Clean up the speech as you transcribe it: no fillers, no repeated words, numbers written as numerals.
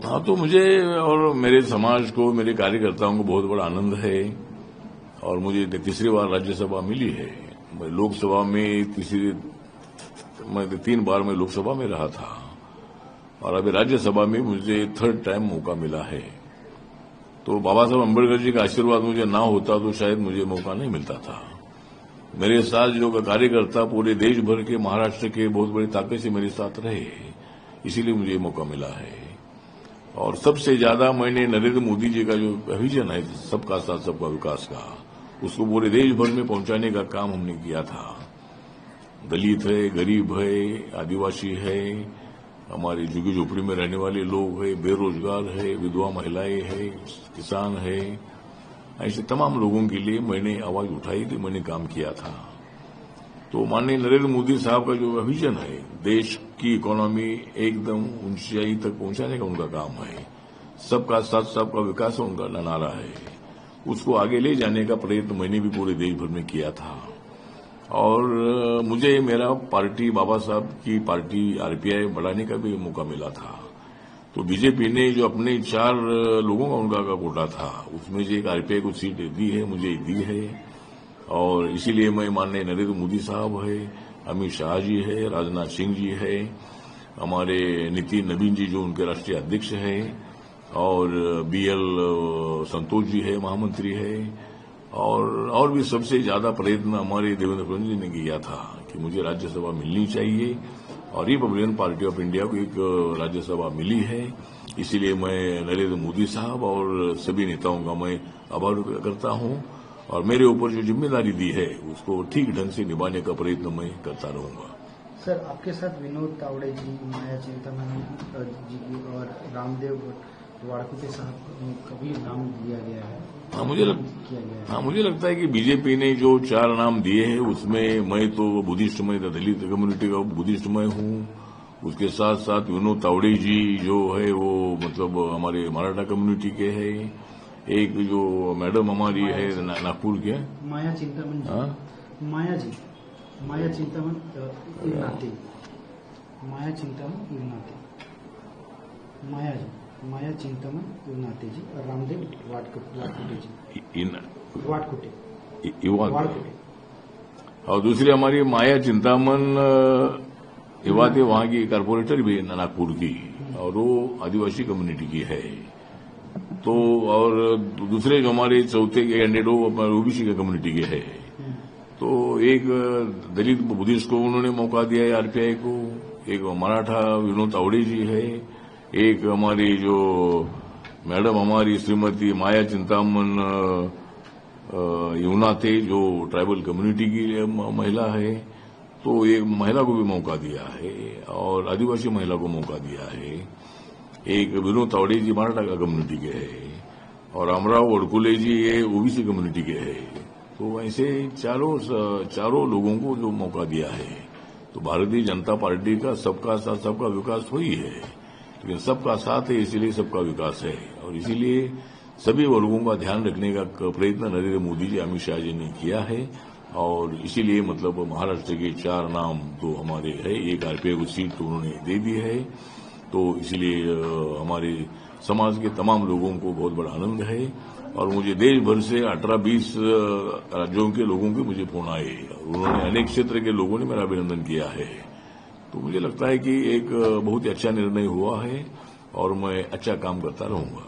हाँ, तो मुझे और मेरे समाज को, मेरे कार्यकर्ताओं को बहुत बड़ा आनंद है और मुझे तीसरी बार राज्यसभा मिली है। मैं लोकसभा में 3 बार मैं लोकसभा में रहा था और अभी राज्यसभा में मुझे 3rd टाइम मौका मिला है। तो बाबा साहब अम्बेडकर जी का आशीर्वाद मुझे ना होता तो शायद मुझे मौका नहीं मिलता था। मेरे साथ जो कार्यकर्ता पूरे देश भर के, महाराष्ट्र के बहुत बड़ी ताकत से मेरे साथ रहे, इसीलिए मुझे ये मौका मिला है। और सबसे ज्यादा मैंने नरेंद्र मोदी जी का जो विजन है सबका साथ सबका विकास का, उसको पूरे देश भर में पहुंचाने का काम हमने किया था। दलित है, गरीब है, आदिवासी है, हमारे झुग्गी झोपड़ी में रहने वाले लोग है, बेरोजगार है, विधवा महिलाएं है, किसान है, ऐसे तमाम लोगों के लिए मैंने आवाज उठाई थी, मैंने काम किया था। तो माननीय नरेंद्र मोदी साहब का जो विजन है, देश की इकोनॉमी एकदम ऊंचाई तक पहुंचाने का उनका काम है, सबका साथ सबका विकास उनका नारा है, उसको आगे ले जाने का प्रयत्न मैंने भी पूरे देश भर में किया था। और मुझे मेरा पार्टी, बाबा साहब की पार्टी आरपीआई बढ़ाने का भी मौका मिला था। तो बीजेपी ने जो अपने 4 लोगों का उनका कोटा था, उसमें से एक आरपीआई को सीट दी है, मुझे दी है। और इसीलिए मैं माननीय नरेंद्र मोदी साहब है, अमित शाह जी है, राजनाथ सिंह जी है, हमारे नितिन नवीन जी जो उनके राष्ट्रीय अध्यक्ष है, और बीएल संतोष जी है, महामंत्री है, और भी सबसे ज्यादा प्रयत्न हमारे देवेंद्र फडणवीस जी ने किया था कि मुझे राज्यसभा मिलनी चाहिए। और रिपब्लिकन पार्टी ऑफ इंडिया को एक राज्यसभा मिली है। इसीलिए मैं नरेंद्र मोदी साहब और सभी नेताओं का मैं आभार करता हूं और मेरे ऊपर जो जिम्मेदारी दी है उसको ठीक ढंग से निभाने का प्रयत्न मैं करता रहूंगा। सर, आपके साथ विनोद तावड़े जी, माया चिंतामण जी और रामदेव वाड़कुटे साहब कभी नाम दिया गया है? मुझे लगता है कि बीजेपी ने जो 4 नाम दिए हैं उसमें मैं तो बुद्धिस्ट में, दलित कम्युनिटी का बुद्धिस्ट में हूं। उसके साथ साथ विनोद तावड़े जी जो है वो मतलब हमारे मराठा कम्युनिटी के हैं। एक जो मैडम हमारी है नागपुर के, माया चिंतामण जी, माया चिंतामण इरनाते, माया चिंतामण इरनाते जी और रामदेव वाड़कुटे जी, और दूसरी हमारी माया चिंतामण इवाते, वहां की कारपोरेटर भी नागपुर की, और वो आदिवासी कम्युनिटी की है। तो और दूसरे जो हमारे चौथे कैंडिडेट वो ओबीसी के कम्युनिटी के है। तो एक दलित बुद्धिस्ट को उन्होंने मौका दिया है आरपीआई को, एक मराठा विनोद तावड़े जी है, एक हमारी जो मैडम हमारी श्रीमती माया चिंतामण युनाते जो ट्राइबल कम्युनिटी की महिला है, तो एक महिला को भी मौका दिया है और आदिवासी महिला को मौका दिया है। एक विनोद तावड़े जी मराठा का कम्युनिटी के है और अमराव वड़कुले जी ये ओबीसी कम्युनिटी के है। तो ऐसे चारों लोगों को जो मौका दिया है, तो भारतीय जनता पार्टी का सबका साथ सबका विकास हुई है, लेकिन सबका साथ है इसीलिए सबका विकास है। और इसीलिए सभी वर्गों का ध्यान रखने का प्रयत्न नरेंद्र मोदी जी, अमित शाह जी ने किया है। और इसीलिए मतलब महाराष्ट्र के 4 नाम तो हमारे है, एक आरपीआई को सीट तो उन्होंने दे दी है। तो इसलिए हमारे समाज के तमाम लोगों को बहुत बड़ा आनंद है और मुझे देश भर से 18-20 राज्यों के लोगों के मुझे फोन आए, उन्होंने अनेक क्षेत्र के लोगों ने मेरा अभिनंदन किया है। तो मुझे लगता है कि एक बहुत ही अच्छा निर्णय हुआ है और मैं अच्छा काम करता रहूंगा।